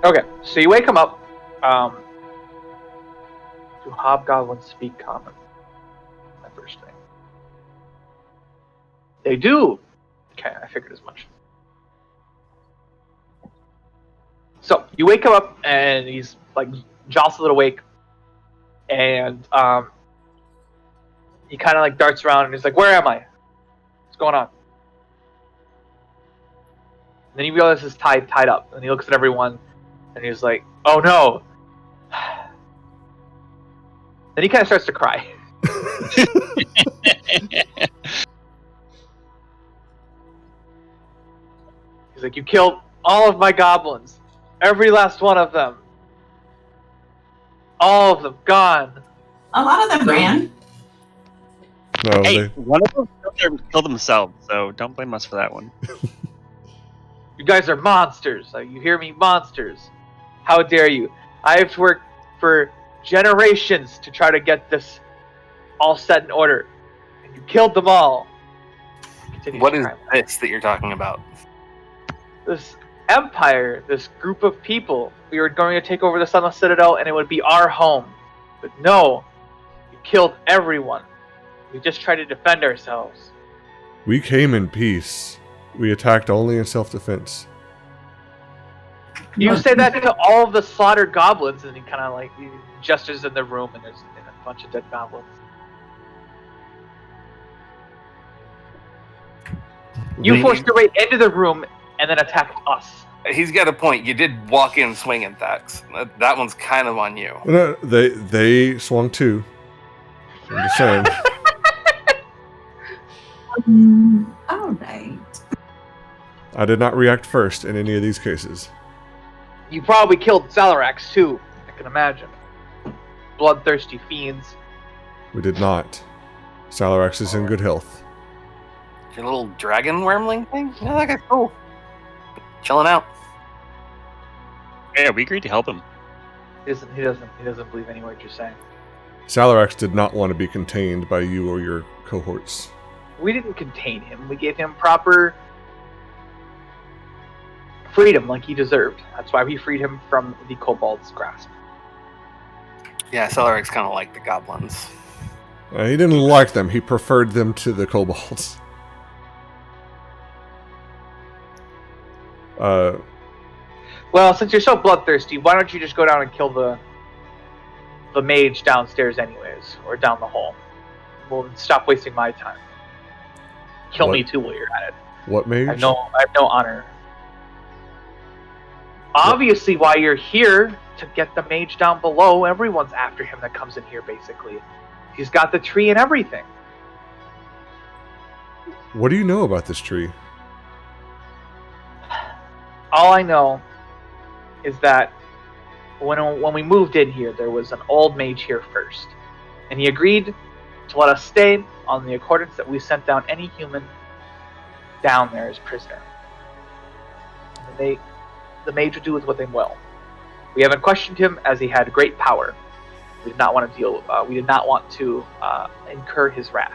Okay, so you wake him up. Do hobgoblins speak common? My first thing. They do. Okay, I figured as much. So you wake him up, and he's like jostled awake, and he kind of like darts around, and he's like, "Where am I? What's going on?" And then he realizes he's tied up, and he looks at everyone, and he's like, "Oh no!" Then he kind of starts to cry. He's like, "You killed all of my goblins, every last one of them, all of them gone." A lot of them ran. No, Hey, one of them killed themselves, so don't blame us for that one. You guys are monsters. You hear me? Monsters. How dare you? I have worked for generations to try to get this all set in order. And you killed them all. What is this that you're talking about? This empire, this group of people. We were going to take over the Sunless Citadel and it would be our home. But no, you killed everyone. We just tried to defend ourselves. we came in peace. We attacked only in self-defense. You say that to all of the slaughtered goblins, and he kind of like he gestures in the room, and there's a bunch of dead goblins. You forced your way into the room and then attacked us. He's got a point. You did walk in swinging, Thax. That one's kind of on you. No, they swung too. I'm just saying. All right. I did not react first in any of these cases. You probably killed Salarax too, I can imagine. Bloodthirsty fiends. We did not. Salarax is in good health. Your little dragon wormling thing? Yeah, that guy's cool. Chilling out. Yeah, we agreed to help him. He doesn't believe any word you're saying. Salarax did not want to be contained by you or your cohorts. We didn't contain him. We gave him proper freedom like he deserved. That's why we freed him from the kobold's grasp. Yeah, Celerick's kind of like the goblins. He didn't like them. He preferred them to the kobolds. Well, since you're so bloodthirsty, why don't you just go down and kill the mage downstairs anyways, or down the hall? We'll stop wasting my time. Kill me too while you're at it. What mage? I have no honor. Obviously, why you're here to get the mage down below. Everyone's after him that comes in here, basically. He's got the tree and everything. What do you know about this tree? All I know is that when we moved in here, there was an old mage here first. And he agreed to let us stay on the accordance that we sent down any human down there as prisoner. And the mage would do with what they will. We haven't questioned him as he had great power. We did not want to incur his wrath.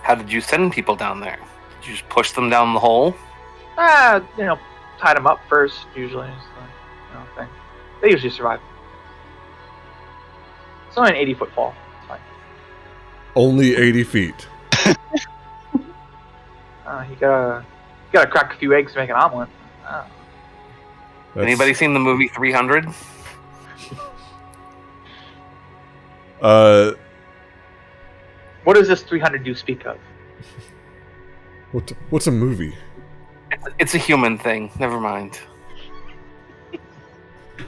How did you send people down there? Did you just push them down the hole? Tied them up first, usually. Thing. They usually survive. It's only an 80-foot fall. It's fine. Only 80 feet. You gotta crack a few eggs to make an omelet. Anybody seen the movie 300? What does this 300 you speak of? What's a movie? It's a human thing. Never mind.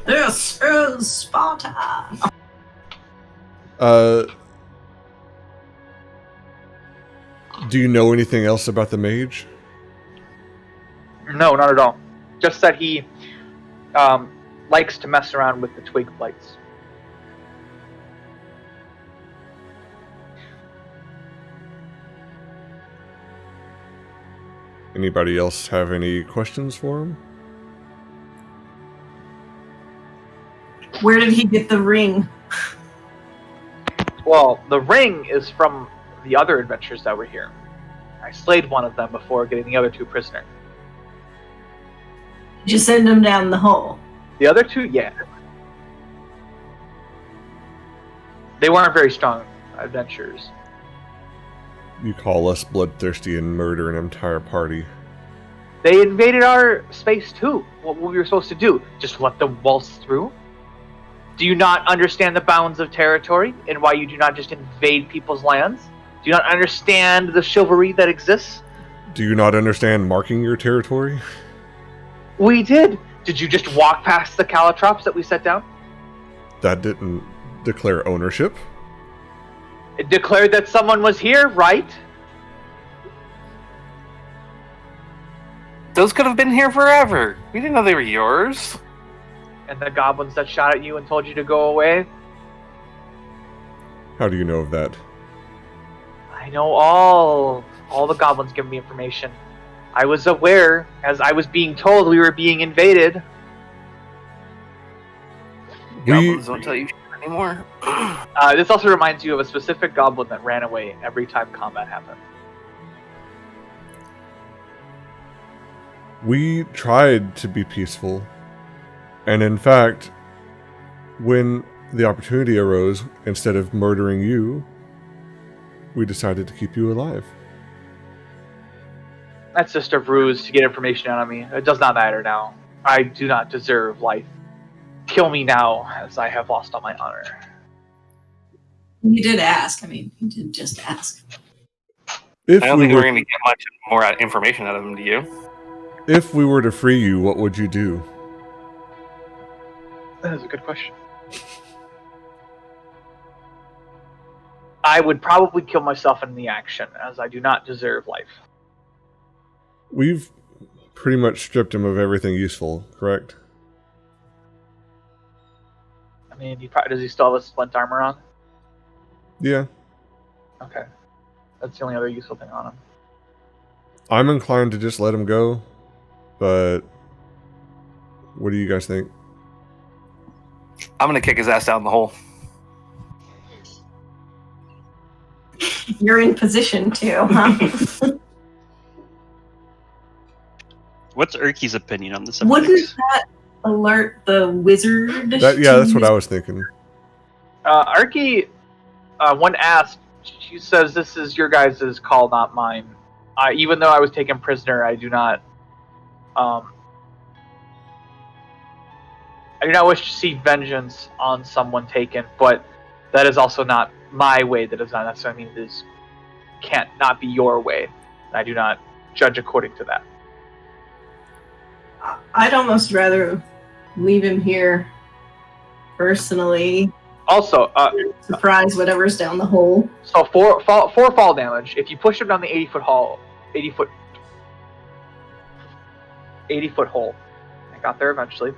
This is Sparta. Do you know anything else about the mage? No, not at all. Just that he likes to mess around with the twig blights. Anybody else have any questions for him? Where did he get the ring? Well, the ring is from the other adventurers that were here. I slayed one of them before getting the other two prisoner. Did you send them down the hole? The other two, yeah. They weren't very strong adventurers. You call us bloodthirsty and murder an entire party. They invaded our space too. What we were supposed to do? Just let them waltz through? Do you not understand the bounds of territory and why you do not just invade people's lands? Do you not understand the chivalry that exists? Do you not understand marking your territory? We did. Did you just walk past the caltrops that we set down? That didn't declare ownership. It declared that someone was here, right? Those could have been here forever. We didn't know they were yours. And the goblins that shot at you and told you to go away? How do you know of that? I know all the goblins give me information. I was aware, as I was being told we were being invaded. Goblins don't tell you shit anymore. This also reminds you of a specific goblin that ran away every time combat happened. We tried to be peaceful. And in fact, when the opportunity arose, instead of murdering you, we decided to keep you alive. That's just a ruse to get information out of me. It does not matter now. I do not deserve life. Kill me now, as I have lost all my honor. You did ask. I mean, you did just ask. If I don't we think were, we're going to get much more information out of them, do you? if we were to free you, what would you do? That is a good question. I would probably kill myself in the action, as I do not deserve life. We've pretty much stripped him of everything useful, correct? I mean, does he still have a splint armor on? Yeah. Okay. That's the only other useful thing on him. I'm inclined to just let him go, but what do you guys think? I'm going to kick his ass down the hole. You're in position too, huh? What's Urki's opinion on the subject? Wouldn't that alert the wizard? That's what I was thinking. Arky, when asked, she says this is your guys' call, not mine. Even though I was taken prisoner, I do not wish to seek vengeance on someone taken, but that is also not my way. That does not necessarily mean this can't not be your way. I do not judge according to that. I'd almost rather leave him here personally. Also, Surprise whatever's down the hole. so four fall damage. If you push him down the 80 foot hole, I got there eventually.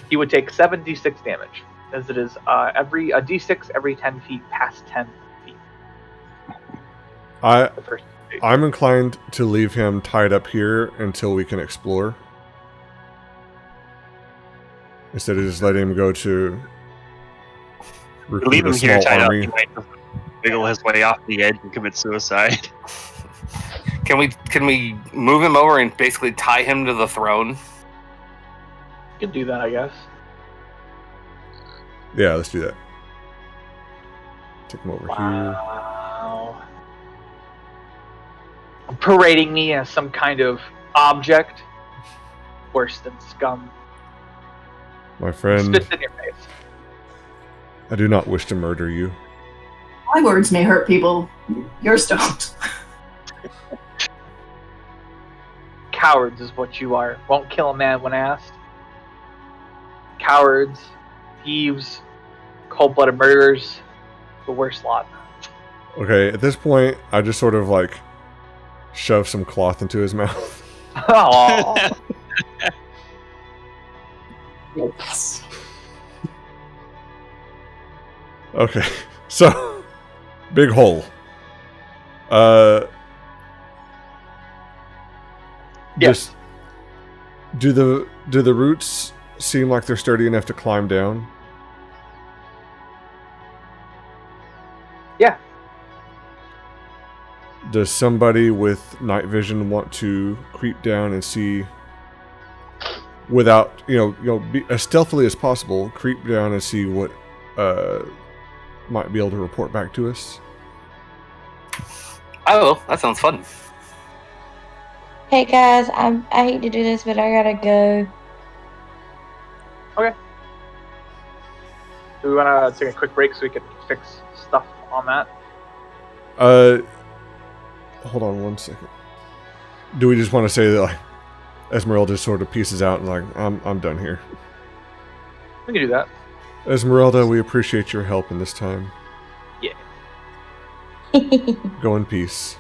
He would take 7d6 damage, as it is a d6 every 10 feet past 10 feet. The first phase. I'm inclined to leave him tied up here until we can explore, instead of just letting him go to recruit Leave a him here small tied up. army. He might just wiggle his way off the edge and commit suicide. Can we move him over and basically tie him to the throne? You can do that, I guess. Yeah, let's do that. Take him over here. Wow. Parading me as some kind of object. Worse than scum. My friend, Spits in your face. I do not wish to murder you. My words may hurt people. Yours don't. Cowards is what you are. Won't kill a man when asked. Cowards, thieves, cold-blooded murderers. The worst lot. Okay, at this point, I just sort of like shove some cloth into his mouth. Aww. Yes. Okay, so big hole. Yes. Just, do the roots seem like they're sturdy enough to climb down? Yeah. Does somebody with night vision want to creep down and see, without be as stealthily as possible, creep down and see what might be able to report back to us? Oh, that sounds fun. Hey guys, I hate to do this, but I gotta go. Okay. Do we want to take a quick break so we can fix stuff on that? Hold on one second. Do we just want to say that like Esmeralda just sort of pieces out and like I'm done here? We can do that. Esmeralda, we appreciate your help in this time. Yeah. Go in peace.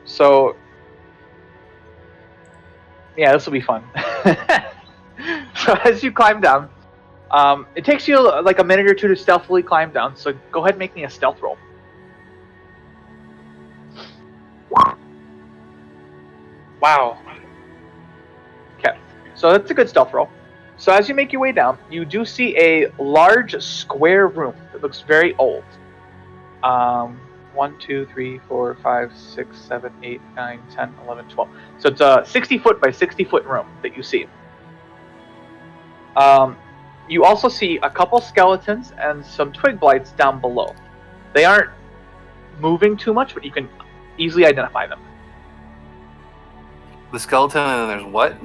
So, yeah, this will be fun. So as you climb down, it takes you like a minute or two to stealthily climb down. So go ahead and make me a stealth roll. Wow. Okay, so that's a good stealth roll. So as you make your way down, you do see a large square room that looks very old. 1, 2, 3, 4, 5, 6, 7, 8, 9, 10, 11, 12. So it's a 60-foot by 60-foot room that you see. You also see a couple skeletons and some twig blights down below. They aren't moving too much, but you can easily identify them. The skeleton, and then there's what?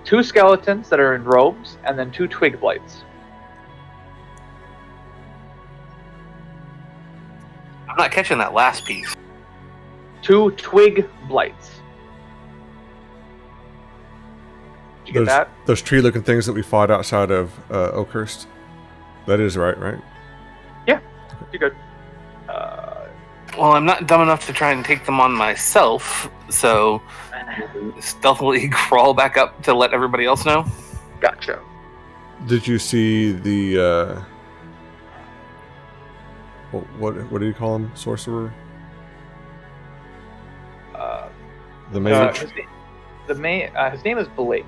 2 skeletons that are in robes, and then 2 twig blights. I'm not catching that last piece. 2 twig blights. Did you get that? Those tree-looking things that we fought outside of Oakhurst. That is right? Yeah, you're good. Well, I'm not dumb enough to try and take them on myself, so stealthily crawl back up to let everybody else know. Gotcha. Did you see the what do you call him? Sorcerer? The mage? His name is Blake,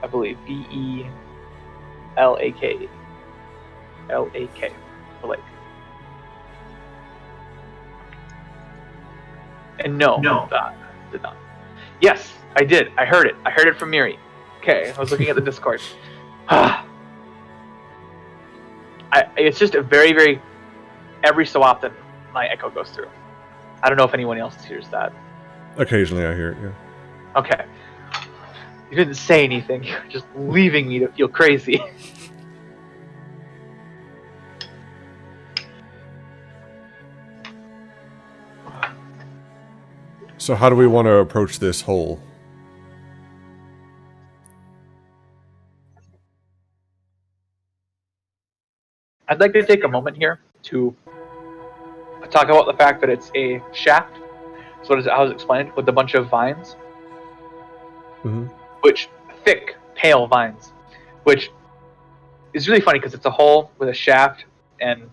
I believe. Belak. Blake. And no, that did not. Yes, I did. I heard it. I heard it from Miri. Okay, I was looking at the Discord. It's just a very, very, every so often my echo goes through. I don't know if anyone else hears that. Occasionally I hear it, yeah. Okay. You didn't say anything. You're just leaving me to feel crazy. So how do we want to approach this hole? I'd like to take a moment here to talk about the fact that it's a shaft. So as I was explained, with a bunch of vines. Mm-hmm. Which, thick, pale vines. Which is really funny because it's a hole with a shaft and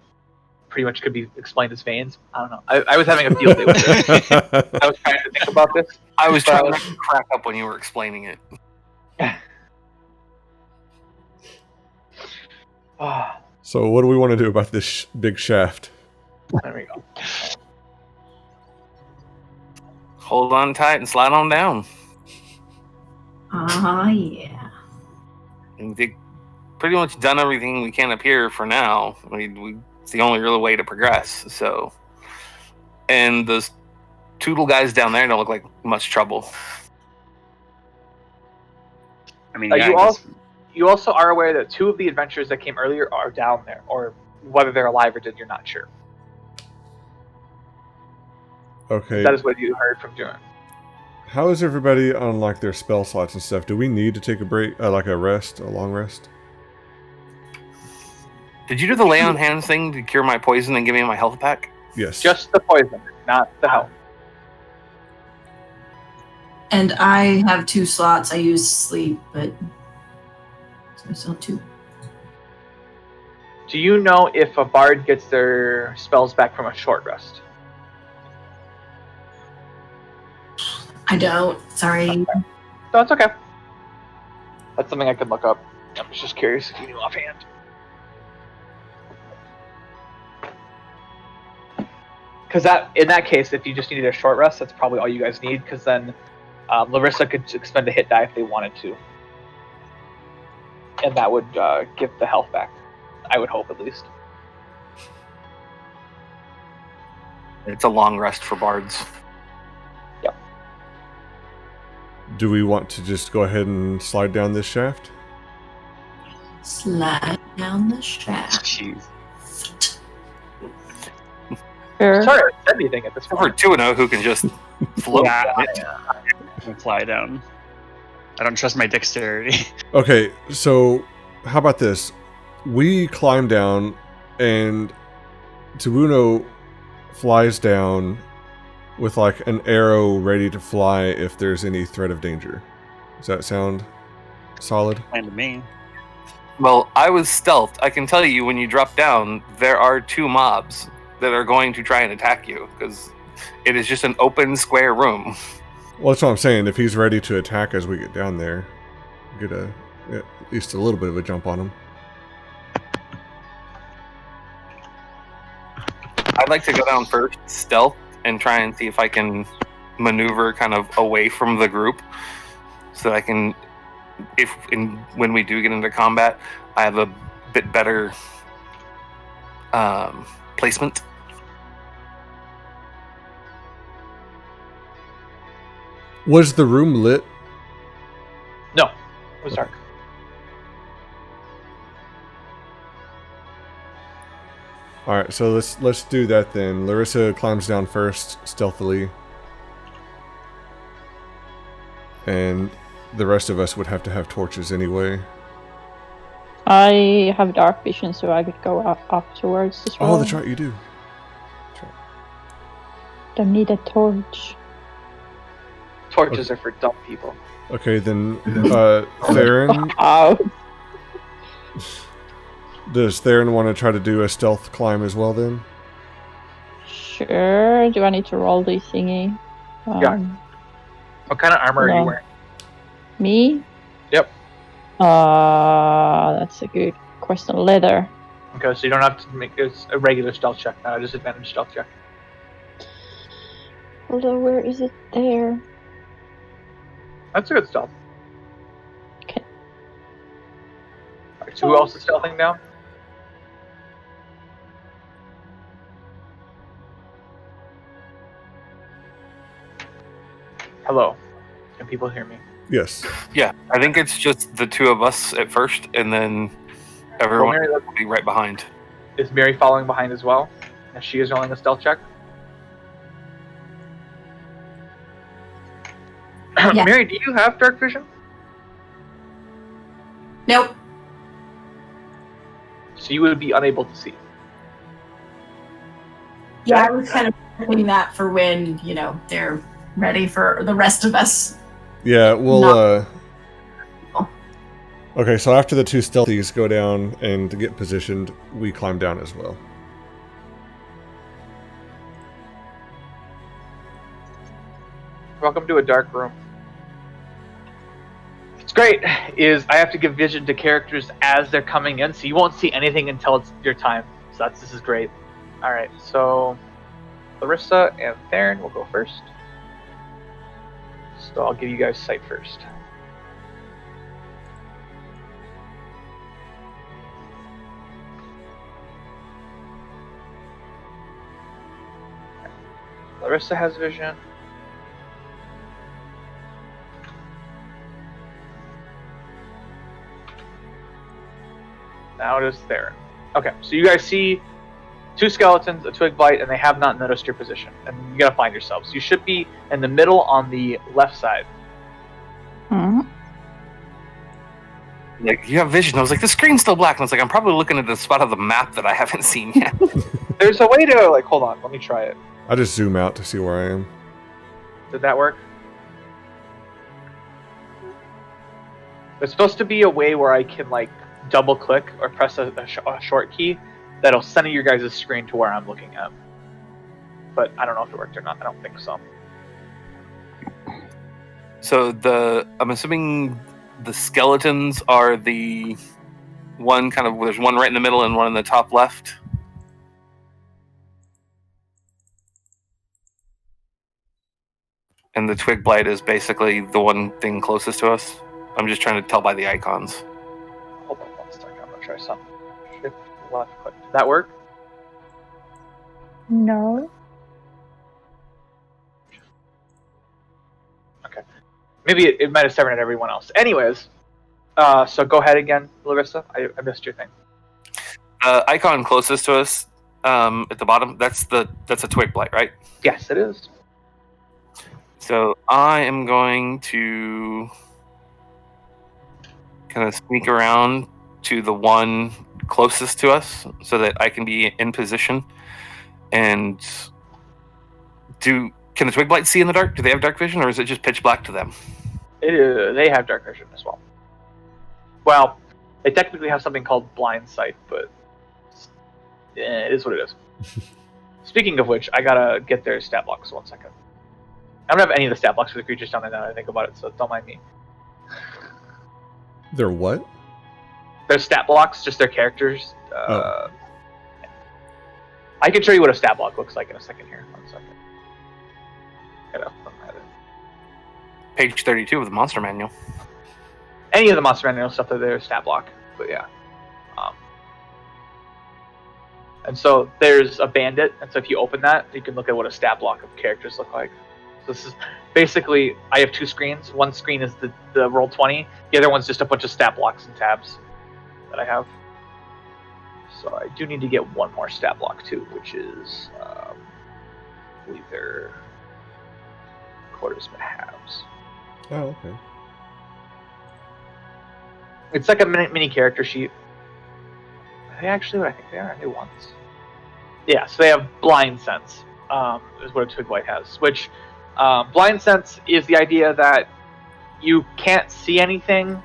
pretty much could be explained as veins. I don't know. I was having a field day with this. I was trying to think about this. I was trying not to crack up when you were explaining it. So what do we want to do about this big shaft? There we go. Hold on tight and slide on down. Yeah. We've pretty much done everything we can up here for now. It's the only real way to progress. So, and those Toodle guys down there don't look like much trouble. I mean, you also are aware that 2 of the adventurers that came earlier are down there, or whether they're alive or dead, you're not sure. Okay. That is what you heard from June. How is everybody on like their spell slots and stuff? Do we need to take a break, like a long rest? Did you do the lay on hands thing to cure my poison and give me my health back? Yes. Just the poison, not the health. And I have 2 slots. I use sleep, but so I still have 2. Do you know if a bard gets their spells back from a short rest? I don't. Sorry. No, it's okay. That's something I could look up. I was just curious if you knew offhand. Because in that case, if you just needed a short rest, that's probably all you guys need. Because then Larissa could expend a hit die if they wanted to, and that would give the health back. I would hope, at least. It's a long rest for bards. Yep. Do we want to just go ahead and slide down this shaft? Slide down the shaft. Jeez. Sure. Sorry, I said anything at this For point. 2-0 who can just float Yeah, down it. I'll fly down. I don't trust my dexterity. Okay, so how about this? We climb down, and Tabuno flies down with like an arrow ready to fly if there's any threat of danger. Does that sound solid? Fine to me. Well, I was stealthed. I can tell you when you drop down, there are 2 mobs that are going to try and attack you because it is just an open square room. Well, that's what I'm saying. If he's ready to attack as we get down there, get at least a little bit of a jump on him. I'd like to go down first, stealth, and try and see if I can maneuver kind of away from the group, so that I can, when we do get into combat, I have a bit better placement. Was the room lit? No, it was dark. All right, so let's do that then. Larissa climbs down first, stealthily, and the rest of us would have to have torches anyway. I have dark vision, so I could go up afterwards as well. Oh, that's right, you do. Don't need a torch. Torches are for dumb people. Okay, then Theron. Ow. Does Theron want to try to do a stealth climb as well then? Sure. Do I need to roll the thingy? Yeah. What kind of armor are you no. wearing? Me? Yep. That's a good question. Leather. Okay, so you don't have to make this a regular stealth check, not a disadvantage stealth check. Although, where is it there? That's a good stealth. Okay. Alright, so who else is stealthing down? Hello. Can people hear me? Yes. Yeah, I think it's just the 2 of us at first, and then everyone Mary, will be right behind. Is Mary following behind as well? As she is rolling a stealth check? Yeah. Mary, do you have dark vision? Nope. So you would be unable to see. Yeah, I was kind of hoping that for when, they're ready for the rest of us. Yeah, we'll No. Okay, so after the 2 stealthies go down and to get positioned, we climb down as well. Welcome to a dark room. What's great is I have to give vision to characters as they're coming in, so you won't see anything until it's your time. So this is great. Alright, so Larissa and Theron will go first. So I'll give you guys sight first. Larissa has vision. Now it is Theron. Okay, so you guys see 2 skeletons, a twig blight, and they have not noticed your position. And you gotta find yourselves. You should be in the middle on the left side. Hmm. Like, you have vision. I was like, the screen's still black. And I was like, I'm probably looking at the spot of the map that I haven't seen yet. There's a way to, hold on, let me try it. I just zoom out to see where I am. Did that work? There's supposed to be a way where I can like double click or press a short key that'll center your guys' screen to where I'm looking at. But I don't know if it worked or not. I don't think so. So I'm assuming the skeletons are the one kind of, there's one right in the middle and one in the top left. And the twig blight is basically the one thing closest to us. I'm just trying to tell by the icons. Hold on 1 second. I'm gonna try something. Shift left click. Did that work? No. Okay. Maybe it might have separated everyone else. Anyways, so go ahead again, Larissa. I missed your thing. Icon closest to us, at the bottom. That's a twig blight, right? Yes, it is. So I am going to kind of sneak around to the one closest to us so that I can be in position. And can the twig blight see in the dark? Do they have dark vision, or is it just pitch black to them? They have dark vision as well. Well, they technically have something called blind sight, but it is what it is. Speaking of which, I gotta get their stat blocks. 1 second. I don't have any of the stat blocks for the creatures down there now that I think about it, so don't mind me. They're what? Their stat blocks, just their characters. I can show you what a stat block looks like in a second here. 1 second. Page 32 of the monster manual. Any of the monster manual stuff that there's stat block, but yeah. And so there's a bandit, and so if you open that, you can look at what a stat block of characters look like. So this is basically, I have 2 screens. One screen is the Roll20. The other one's just a bunch of stat blocks and tabs that I have. So I do need to get one more stat block too, which is, I believe they're quarters but halves. Oh, okay. It's like a mini character sheet. Are they actually what I think they are? Are they ones? Yeah, so they have blind sense, is what a twig blight has. Which, blind sense is the idea that you can't see anything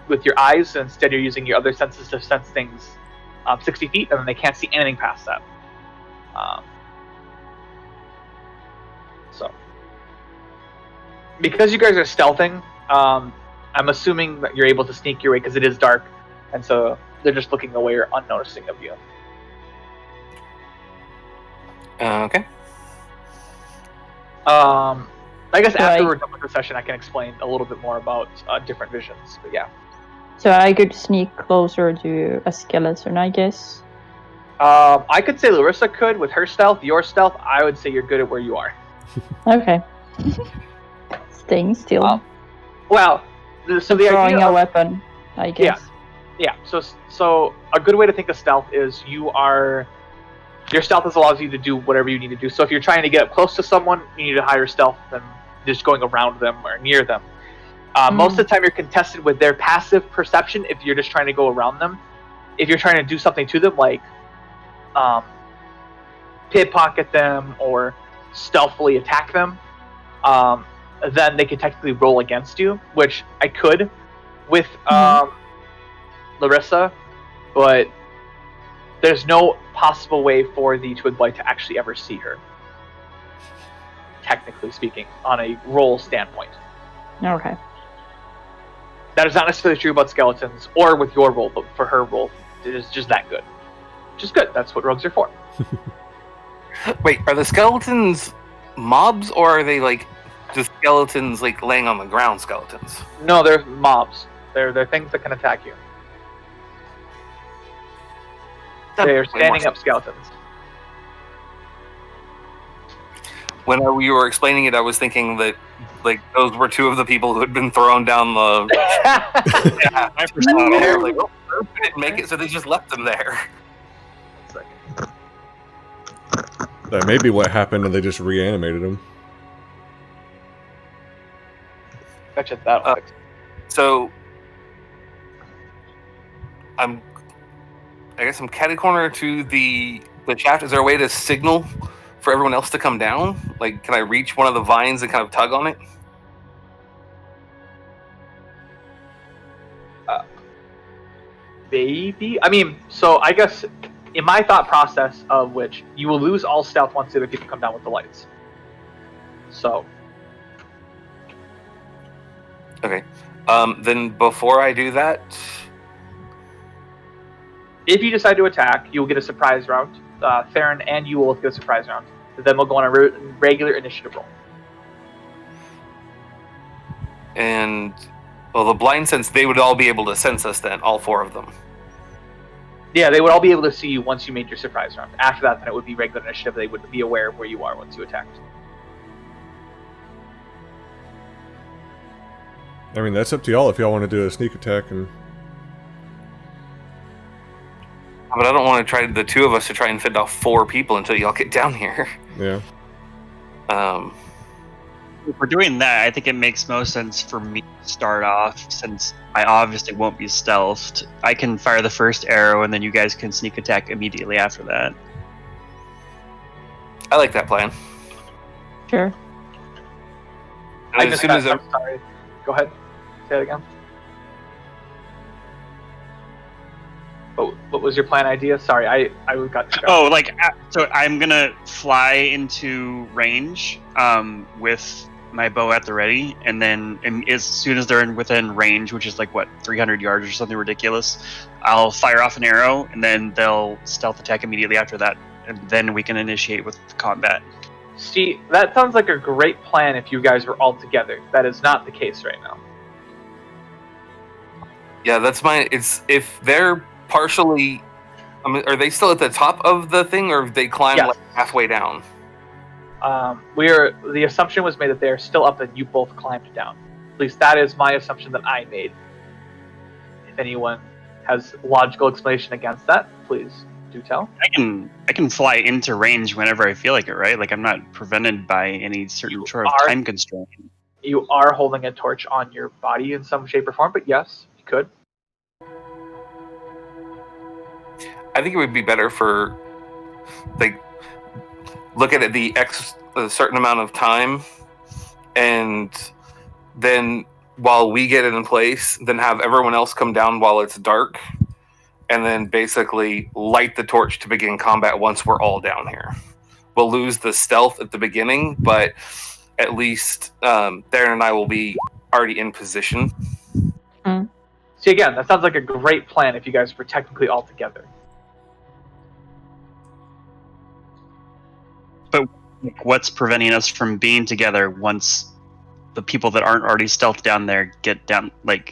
with your eyes, so instead you're using your other senses to sense things 60 feet, and then they can't see anything past that. So, because you guys are stealthing, I'm assuming that you're able to sneak your way because it is dark, and so they're just looking away or unnoticing of you. Okay. I guess So after we're done with the session, I can explain a little bit more about different visions. But yeah. So I could sneak closer to a skeleton, I guess. I could say Larissa could with her stealth. Your stealth, I would say you're good at where you are. Okay. Staying still. Well, so the Drawing idea a of, weapon, I guess. yeah. So a good way to think of stealth is your stealth allows you to do whatever you need to do. So if you're trying to get up close to someone, you need a higher stealth than just going around them or near them. Most of the time, you're contested with their passive perception if you're just trying to go around them. If you're trying to do something to them, like pickpocket them or stealthily attack them, then they can technically roll against you, which I could with Larissa, but there's no possible way for the twig blight to actually ever see her, technically speaking, on a roll standpoint. Okay. That is not necessarily true about skeletons or with your roll, but for her roll, it is just that good. Which is good. That's what rogues are for. Wait, are the skeletons mobs, or are they like just skeletons like laying on the ground skeletons? No, they're mobs. They're things that can attack you. They're standing up skeletons. When you were explaining it, I was thinking that like those were 2 of the people who had been thrown down the. Yeah, I first thought they were like, oh, they didn't make it, so they just left them there. That may be what happened, and they just reanimated him. Gotcha, that'll fix it. So I guess I'm catty corner to the shaft. Is there a way to signal for everyone else to come down? Like, can I reach one of the vines and kind of tug on it? Maybe. I mean, so I guess in my thought process of which you will lose all stealth once the other people come down with the lights. So. Okay. Then before I do that, If you decide to attack, you will get a surprise round. Theron and you will get a surprise round. Then we'll go on a regular initiative roll. and well, the blind sense, they would all be able to sense us then, all 4 of them. Yeah, they would all be able to see you once you made your surprise round. After that, then it would be regular initiative. They would be aware of where you are once you attacked. I mean, that's up to y'all if y'all want to do a sneak attack and. But I don't want to try the 2 of us to try and fend off 4 people until y'all get down here. Yeah. If we're doing that, I think it makes most sense for me to start off, since I obviously won't be stealthed. I can fire the first arrow, and then you guys can sneak attack immediately after that. I like that plan. Sure. And as soon as I'm sorry. Go ahead. Say it again. What was your plan idea? Sorry, I got. Oh, so I'm gonna fly into range with my bow at the ready, and then as soon as they're within range, which is 300 yards or something ridiculous, I'll fire off an arrow, and then they'll stealth attack immediately after that, and then we can initiate with combat. See, that sounds like a great plan if you guys were all together. That is not the case right now. Yeah, that's my. It's if they're partially. I mean, are they still at the top of the thing, or have they climbed Yes. halfway down? The assumption was made that they are still up and you both climbed down. At least that is my assumption that I made. If anyone has logical explanation against that, please do tell. I can fly into range whenever I feel like it, right? I'm not prevented by any certain sort of time constraint. You are holding a torch on your body in some shape or form, but yes, you could. I think it would be better for, look at it a certain amount of time, and then while we get it in place, then have everyone else come down while it's dark, and then basically light the torch to begin combat once we're all down here. We'll lose the stealth at the beginning, but at least Theron and I will be already in position. See, again, that sounds like a great plan if you guys were technically all together. But what's preventing us from being together once the people that aren't already stealthed down there get down? I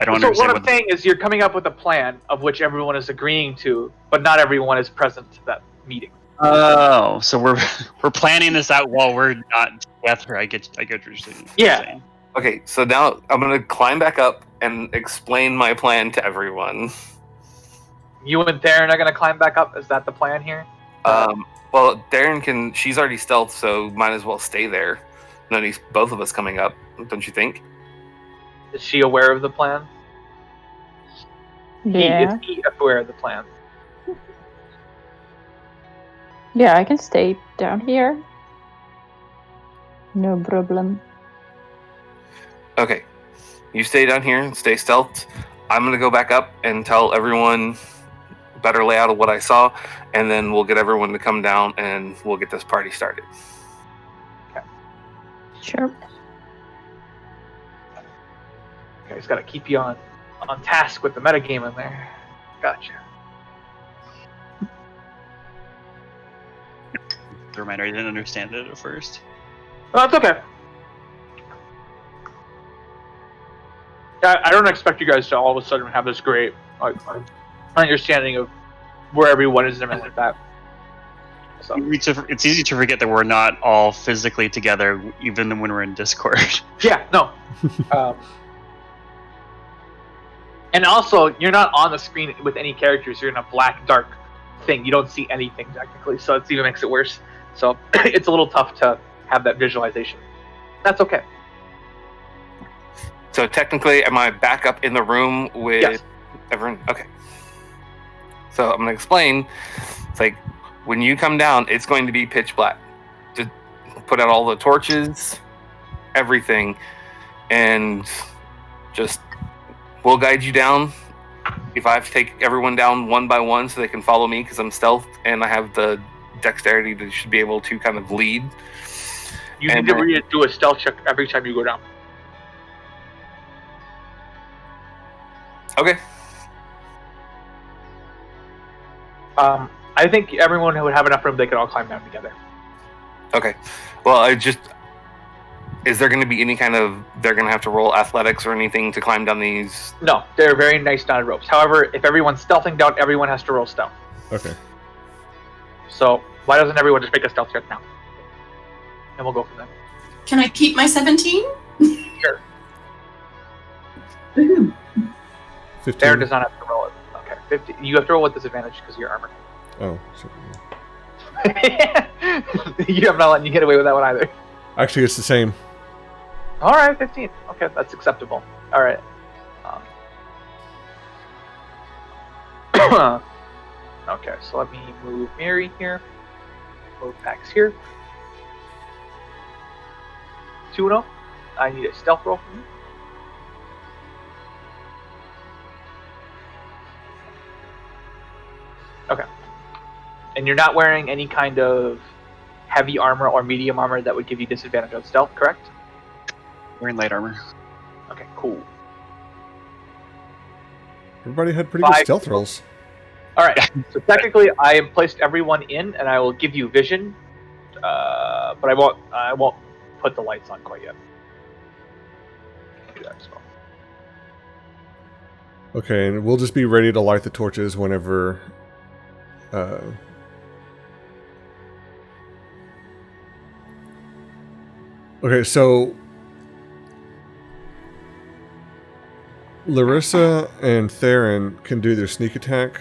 don't understand. So what I'm saying is you're coming up with a plan of which everyone is agreeing to, but not everyone is present to that meeting. Oh, so we're planning this out while we're not together. I get what you're saying. Yeah. Okay, so now I'm going to climb back up and explain my plan to everyone. You and Theron are going to climb back up? Is that the plan here? Well, Darren she's already stealthed, so might as well stay there. And then both of us coming up, don't you think? Is she aware of the plan? Yeah. Is he aware of the plan? Yeah, I can stay down here. No problem. Okay. You stay down here and stay stealthed. I'm going to go back up and tell everyone better layout of what I saw, and then we'll get everyone to come down and we'll get this party started. Okay. Sure. Okay, just got to keep you on task with the metagame in there. Gotcha. The reminder, I didn't understand it at first. Oh, it's okay. I don't expect you guys to all of a sudden have this great understanding of where everyone is and that. So. It's easy to forget that we're not all physically together, even when we're in Discord. Yeah, no. And also, you're not on the screen with any characters. You're in a black, dark thing. You don't see anything, technically, so it even makes it worse. So it's a little tough to have that visualization. That's okay. So technically, am I back up in the room with everyone? Okay. So I'm going to explain. It's when you come down, it's going to be pitch black. Just put out all the torches, everything, and just we'll guide you down. if I have to take everyone down one by one so they can follow me because I'm stealth and I have the dexterity to should be able to kind of lead. You need to do a stealth check every time you go down. Okay. I think everyone would have enough room they could all climb down together. Okay. Well, is there going to be any kind of, they're going to have to roll athletics or anything to climb down these? No, they're very nice knotted ropes. However, if everyone's stealthing down, everyone has to roll stealth. Okay. So why doesn't everyone just make a stealth check now? And we'll go from there. Can I keep my 17? Sure. Woohoo. 15. Darren does not have to roll it. Okay, 50. You have to roll with disadvantage because of your armor. Oh. So, I'm not letting you get away with that one either. actually, it's the same. All right, 15. Okay, that's acceptable. All right. Okay, so let me move Mary here. Move Pax here. 2-0. I need a stealth roll from you. Okay. And you're not wearing any kind of heavy armor or medium armor that would give you disadvantage on stealth, correct? Wearing light armor. Okay, cool. Everybody had pretty good 5. stealth rolls. All right. So technically, I have placed everyone in, and I will give you vision, but I won't put the lights on quite yet. I'll do that as well. Okay, and we'll just be ready to light the torches whenever. Okay, so Larissa and Theron can do their sneak attack,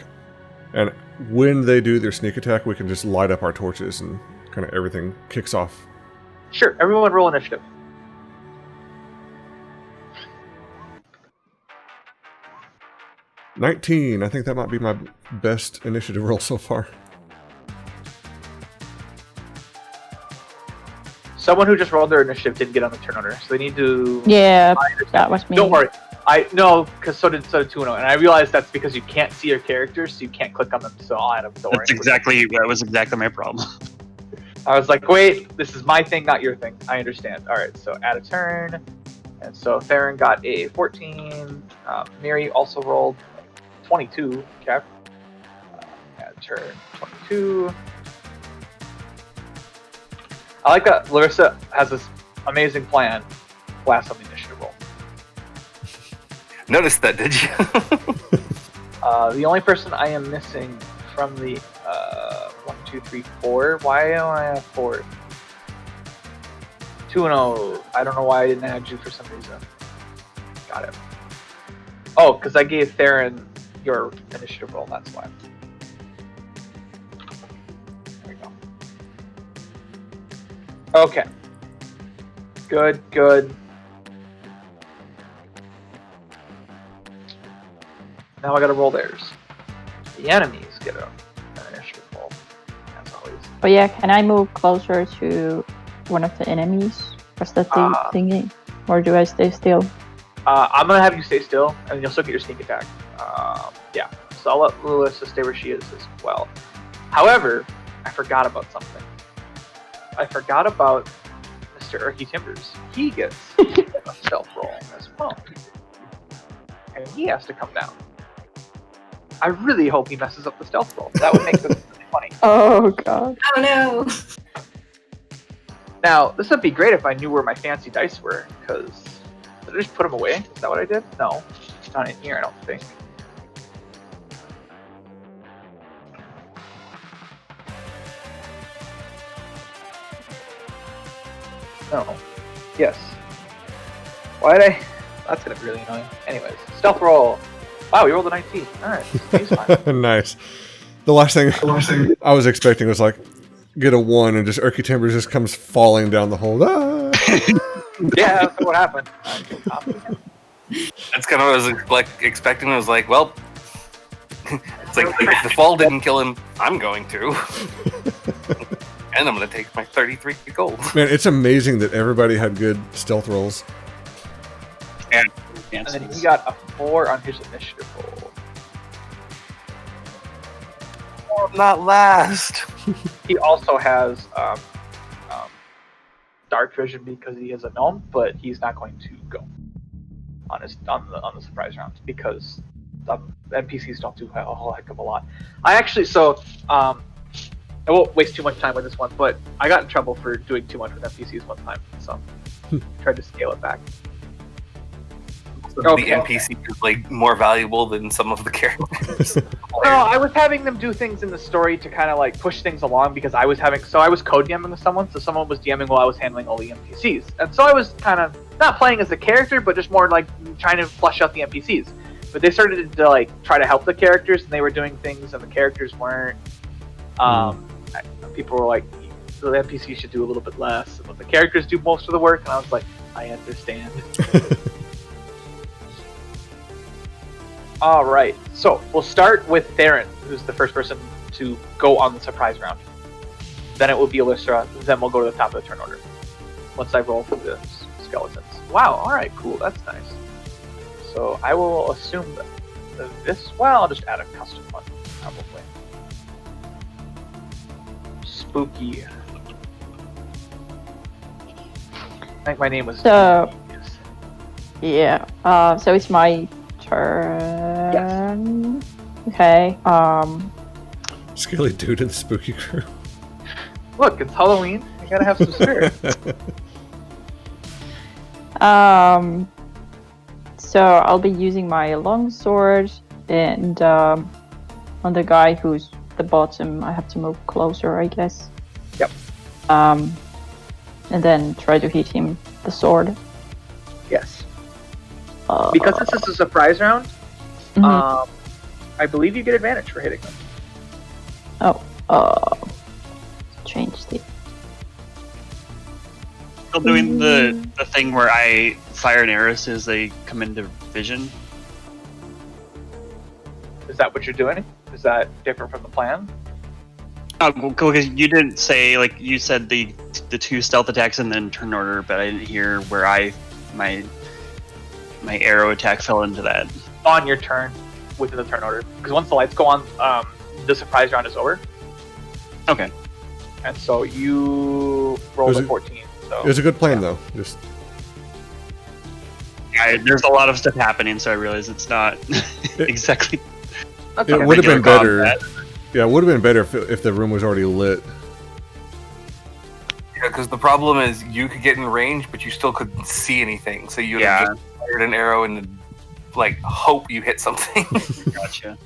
and when they do their sneak attack, we can just light up our torches and kind of everything kicks off. Sure. Everyone roll initiative. $19. I think that might be my best initiative roll so far. Someone who just rolled their initiative didn't get on the turn order, so they need to. Yeah, that was me. Don't worry. I know, because so did 2-0, and I realized that's because you can't see your characters, so you can't click on them. So I'll add them. Don't worry. That was exactly my problem. I was like, wait, this is my thing, not your thing. I understand. All right, so add a turn, and so Theron got a 14. Mary also rolled 22. Okay. Add a turn 22. I like that Larissa has this amazing plan. Last on the initiative roll. Noticed that, did you? The only person I am missing from the 1, 2, 3, 4. Why do I have 4? 2-0. I don't know why I didn't add you for some reason. Got it. Oh, because I gave Theron your initiative roll. That's why. There we go. Okay. Good. Now I gotta roll theirs. The enemies get an initiative roll, as always. But yeah, can I move closer to one of the enemies? What's the thingy? Or do I stay still? I'm gonna have you stay still, and you'll still get your sneak attack. Yeah, so I'll let Larissa stay where she is as well. However, I forgot about something. I forgot about Mr. Erky Timbers. He gets a stealth roll as well. And he has to come down. I really hope he messes up the stealth roll. That would make this really funny. Oh god. Oh no. Now, this would be great if I knew where my fancy dice were, because did I just put them away? Is that what I did? No. It's not in here, I don't think. No. Yes. Why did I? That's gonna be really annoying. Anyways, stealth roll. Wow, we rolled a 19. Alright, he's fine. Nice. The last thing I was expecting was like, get a 1 and just Erky Timbers just comes falling down the hole. Ah! Yeah, that's what happened. That's kind of what I was expecting. I was like, well, it's like if the fall didn't kill him, I'm going to. And I'm going to take my 33 gold. Man, it's amazing that everybody had good stealth rolls. And And then he got a 4 on his initiative roll. not last. He also has dark vision because he is a gnome, but he's not going to go on the surprise round because NPCs don't do a whole heck of a lot. I won't waste too much time with this one, but I got in trouble for doing too much with NPCs one time, so tried to scale it back. So the NPC is like more valuable than some of the characters. No, I was having them do things in the story to kind of like push things along because I was code DMing with someone, so someone was DMing while I was handling all the NPCs, and so I was kind of not playing as a character, but just more like trying to flesh out the NPCs. But they started to like try to help the characters, and they were doing things, and the characters weren't. People were like, the NPCs should do a little bit less, and let the characters do most of the work, and I was like, I understand. All right, so we'll start with Theron, who's the first person to go on the surprise round. Then it will be Alyssa, then we'll go to the top of the turn order. Once I roll for the skeletons. Wow, all right, cool, that's nice. So I will assume that I'll just add a custom one, probably. Spooky. I think my name was... So, yeah, so it's my turn. Yes. Okay. Scaly dude in the spooky crew. Look, it's Halloween. You gotta have some spirit. So I'll be using my longsword, and on the guy who's the bottom, I have to move closer, I guess. Yep. And then try to hit him with the sword. Yes. Because this is a surprise round, I believe you get advantage for hitting them. Change the... Still doing the thing where I fire an arrows as they come into vision. Is that what you're doing? Is that different from the plan? Oh, because you didn't say, like, you said the 2 stealth attacks and then turn order, but I didn't hear where my arrow attack fell into that. On your turn, within the turn order. Because once the lights go on, the surprise round is over. Okay. And so you rolled a 14. So It was a good plan, though. Just there's a lot of stuff happening, so I realize it's not exactly... It would have been better. Yeah, it would have been better if the room was already lit. Yeah, because the problem is you could get in range, but you still couldn't see anything. So you'd have just fired an arrow and like hope you hit something. Gotcha.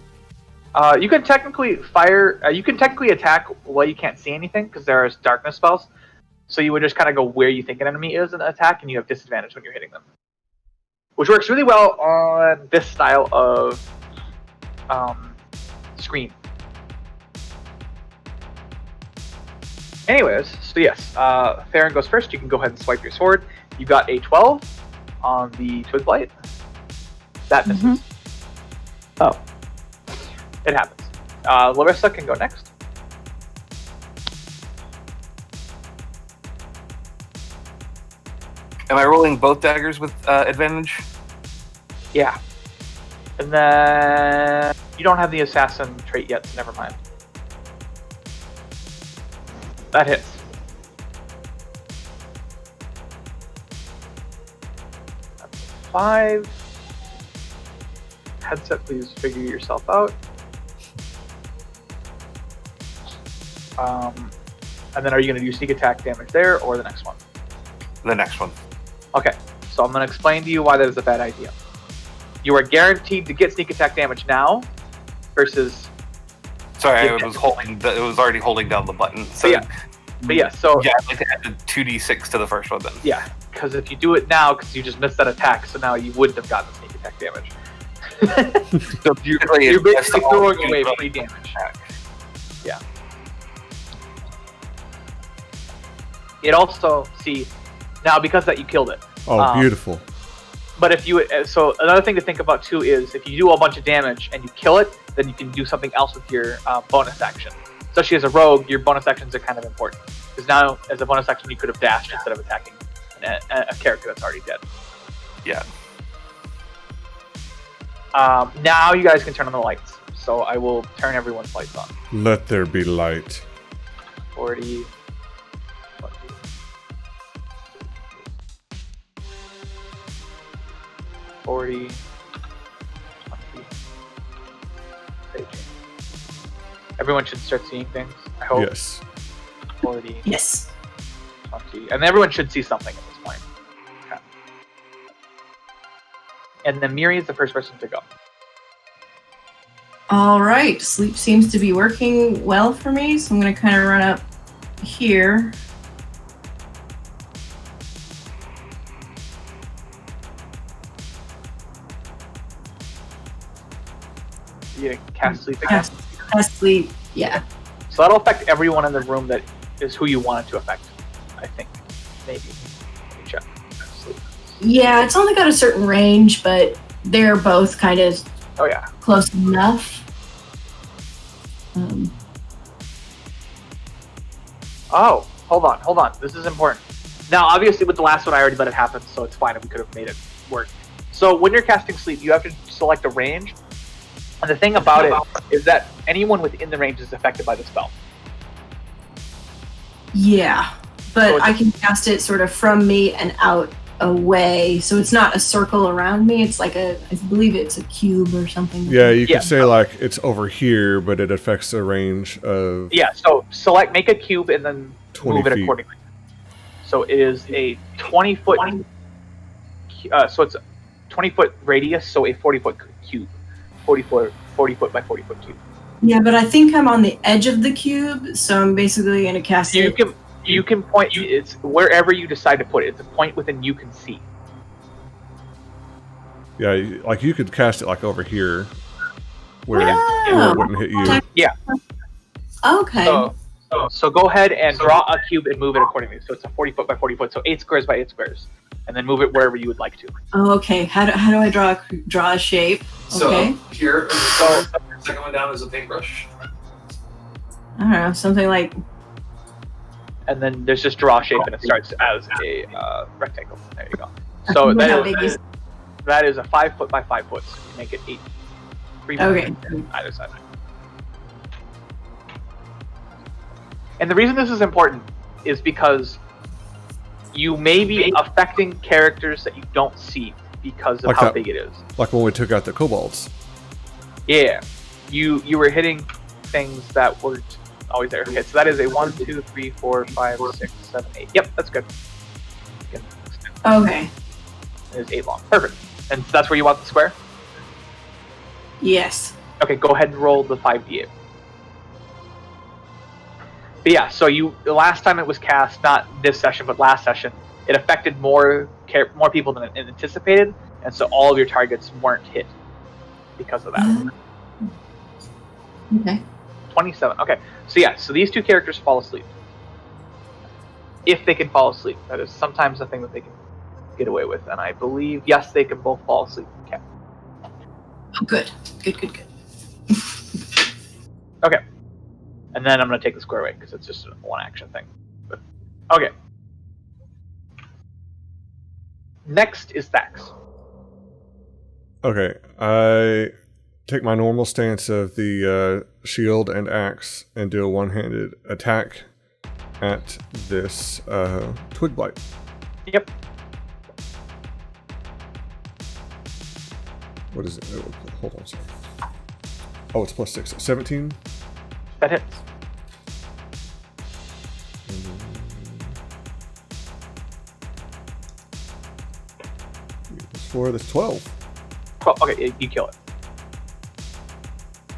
You can technically fire. You can technically attack while you can't see anything because there is darkness spells. So you would just kind of go where you think an enemy is in the attack, and you have disadvantage when you're hitting them, which works really well on this style of screen. Anyways, so yes, Theron goes first. You can go ahead and swipe your sword. You got a 12 on the Twig Blight. That misses. Oh. It happens. Larissa can go next. Am I rolling both daggers with advantage? Yeah. And then you don't have the assassin trait yet, so never mind. That hits. That's 5. Headset, please figure yourself out. And then are you going to do sneak attack damage there or the next one? The next one. Okay, so I'm going to explain to you why that is a bad idea. You are guaranteed to get sneak attack damage now versus... Sorry, it was already holding down the button. So But yeah, so... Yeah, I'd like to add the 2d6 to the first one then. Yeah, because if you do it now, because you just missed that attack, so now you wouldn't have gotten sneak attack damage. So you're basically throwing away free damage. Yeah. It also, see, now because that you killed it. Oh, beautiful. But if you, so another thing to think about too is if you do a bunch of damage and you kill it, then you can do something else with your bonus action. Especially as a rogue, your bonus actions are kind of important. Because now, as a bonus action, you could have dashed instead of attacking a character that's already dead. Yeah. Now you guys can turn on the lights. So I will turn everyone's lights on. Let there be light. 40, 20, 40, 20. Staging. Everyone should start seeing things, I hope. Yes. 40, Yes. 20. And everyone should see something at this point. Okay. And then Miri is the first person to go. All right. Sleep seems to be working well for me, so I'm going to kind of run up here. You gonna cast sleep again? Cast sleep. Yeah. So that'll affect everyone in the room that is who you want it to affect, I think. Maybe. Let me check. Sleep. Yeah, it's only got a certain range, but they're both kind of Oh, yeah. close enough. Oh, hold on. This is important. Now, obviously, with the last one, I already let it happen, so it's fine, and we could have made it work. So when you're casting sleep, you have to select a range. And the thing about it is that anyone within the range is affected by the spell. Yeah, So but it's- I can cast it sort of from me and out away, so it's not a circle around me. It's like I believe it's a cube or something. Yeah, you Yeah. could say like it's over here, but it affects a range of Yeah, so make a cube and then 20 move it feet. accordingly. So it is a 20-foot, so it's a 20-foot radius, so a 40-foot cube. 40 foot by 40 foot cube. Yeah, but I think I'm on the edge of the cube, so I'm basically going to cast it. You can point. It's wherever you decide to put it. It's a point within you can see. Yeah, like you could cast it like over here, where Oh. it wouldn't hit you. Okay. So go ahead and draw a cube and move it accordingly. So it's a 40 foot by 40 foot. So 8 squares by 8 squares, and then move it wherever you would like to. Oh, okay. How do I draw a shape? So Okay. here, the second one down is a paintbrush. I don't know, something like. And then there's just draw shape, and it starts as a rectangle. There you go. So How big is- that is a 5 foot by 5 foot. So you make it 8. 3 Okay. on either side. And the reason this is important is because you may be affecting characters that you don't see because of Like how that. big it is. Like when we took out the kobolds. Yeah, you were hitting things that weren't always there. Okay, so that is a 1, 2, 3, 4, 5, 6, 7, 8. Yep, that's good. You can extend. Okay. It is 8 long. Perfect. And so that's where you want the square? Yes. Okay, go ahead and roll the 5d8. But yeah, so the last time it was cast, not this session, but last session, it affected more people than it anticipated, and so all of your targets weren't hit because of that. Okay. 27. Okay, so yeah, so these two characters fall asleep. If they can fall asleep. That is sometimes a thing that they can get away with, and I believe, yes, they can both fall asleep. Okay. Oh, good. Good. Okay. And then I'm going to take the square away, because it's just a one action thing. But, okay. Next is Thax. Okay, I take my normal stance of the shield and axe and do a one-handed attack at this twig blight. Yep. What is it? Oh, hold on, sorry. Oh, it's plus 6. 17. That hits. That's 4. That's 12. Well, okay, you kill it.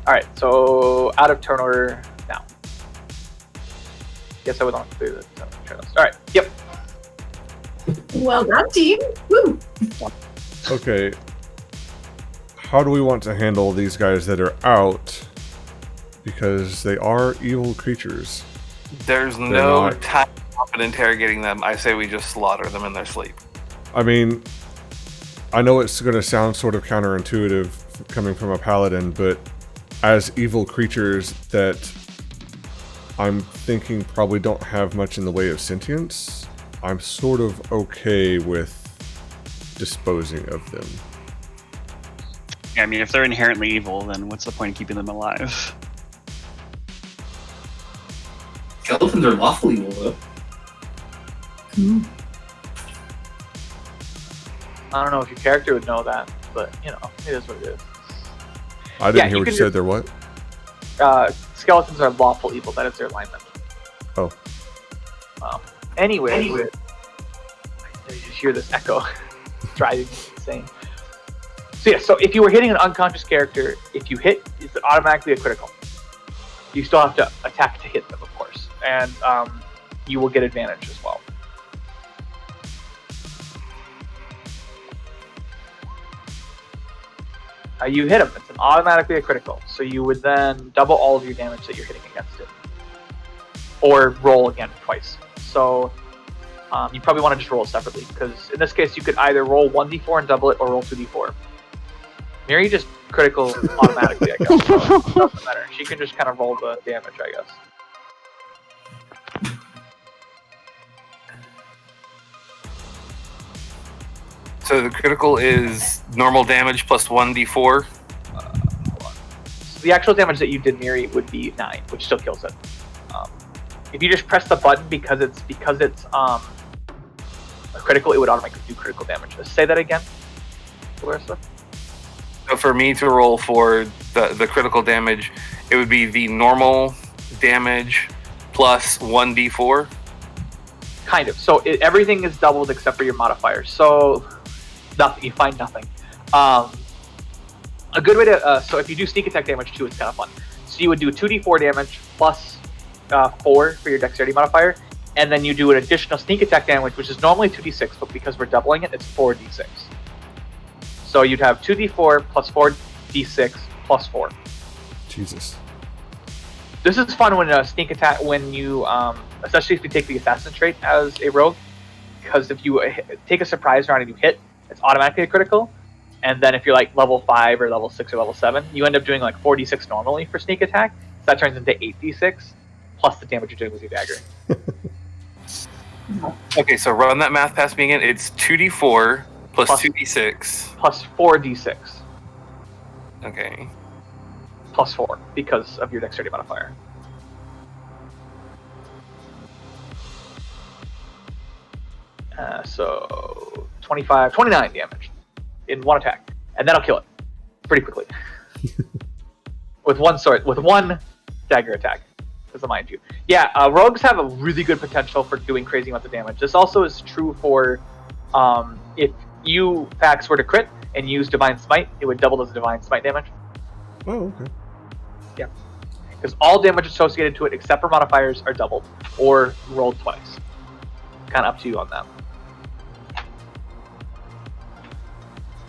Alright, so out of turn order now. Guess I was on through the Alright, yep. Well done, team. Woo. Okay. How do we want to handle these guys that are out? Because they are evil creatures. There's no not. time in interrogating them. I say we just slaughter them in their sleep. I mean, I know it's going to sound sort of counterintuitive coming from a paladin, but as evil creatures that I'm thinking probably don't have much in the way of sentience, I'm sort of okay with disposing of them. Yeah, I mean, if they're inherently evil, then what's the point of keeping them alive? Skeletons are lawful evil, though. Ooh. I don't know if your character would know that, but it is what it is. I didn't hear what you said there. What? Skeletons are lawful evil. That is their alignment. Oh. Anyway, I just hear this echo. It's driving me insane. So yeah, so if you were hitting an unconscious character, if you hit, it's automatically a critical. You still have to attack to hit them, of course, and you will get advantage as well. You hit them, it's automatically a critical, so you would then double all of your damage that you're hitting against it. Or roll again twice. So you probably want to just roll it separately, because in this case you could either roll 1d4 and double it, or roll 2d4. Mary just critical automatically, I guess. So it doesn't matter. She can just kind of roll the damage, I guess. So the critical is normal damage plus 1d4. So the actual damage that you did, Miri, would be 9, which still kills it. If you just press the button because it's a critical, it would automatically do critical damage. Say that again, Larissa. So for me to roll for the critical damage, it would be the normal damage plus 1d4. Kind of. So everything is doubled except for your modifiers. So nothing. You find nothing. A good way to so if you do sneak attack damage too, it's kind of fun. So you would do 2d4 damage plus 4 for your dexterity modifier, and then you do an additional sneak attack damage, which is normally 2d6, but because we're doubling it, it's 4d6. So you'd have 2d4 plus 4d6 plus 4. Jesus. This is fun when sneak attack, when you, especially if you take the assassin trait as a rogue, because if you take a surprise round and you hit, it's automatically a critical. And then if you're like level 5 or level 6 or level 7, you end up doing like 4d6 normally for sneak attack. So that turns into 8d6 plus the damage you're doing with your dagger. Okay, so run that math past me again. It's 2d4 plus 2d6 plus 4d6 Okay. plus 4 because of your dexterity modifier. So 29 damage in one attack, and that'll kill it pretty quickly with one dagger attack. Because mind you, yeah, rogues have a really good potential for doing crazy amounts of damage. This also is true for if you Fax were to crit and use Divine Smite, it would double as Divine Smite damage. Oh, okay. Yeah, because all damage associated to it, except for modifiers, are doubled or rolled twice. Kind of up to you on that.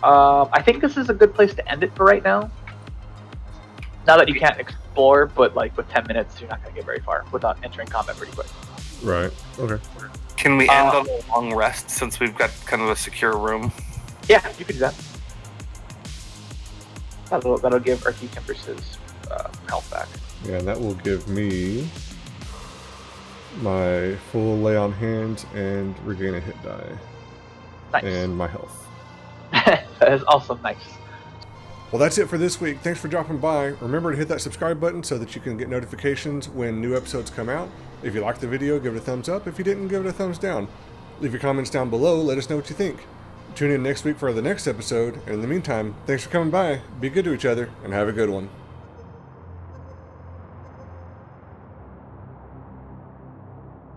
I think this is a good place to end it for right now. Now that you can't explore, but like with 10 minutes, you're not going to get very far without entering combat pretty quick. Right. Okay. Can we end on a long rest since we've got kind of a secure room? Yeah, you can do that. That'll give Archie Timbers his health back. Yeah, and that will give me my full lay on hands and regain a hit die. Nice. And my health. That is also nice. Well, that's it for this week. Thanks for dropping by. Remember to hit that subscribe button so that you can get notifications when new episodes come out. If you liked the video, give it a thumbs up. If you didn't, give it a thumbs down. Leave your comments down below. Let us know what you think. Tune in next week for the next episode. And in the meantime, thanks for coming by. Be good to each other and have a good one.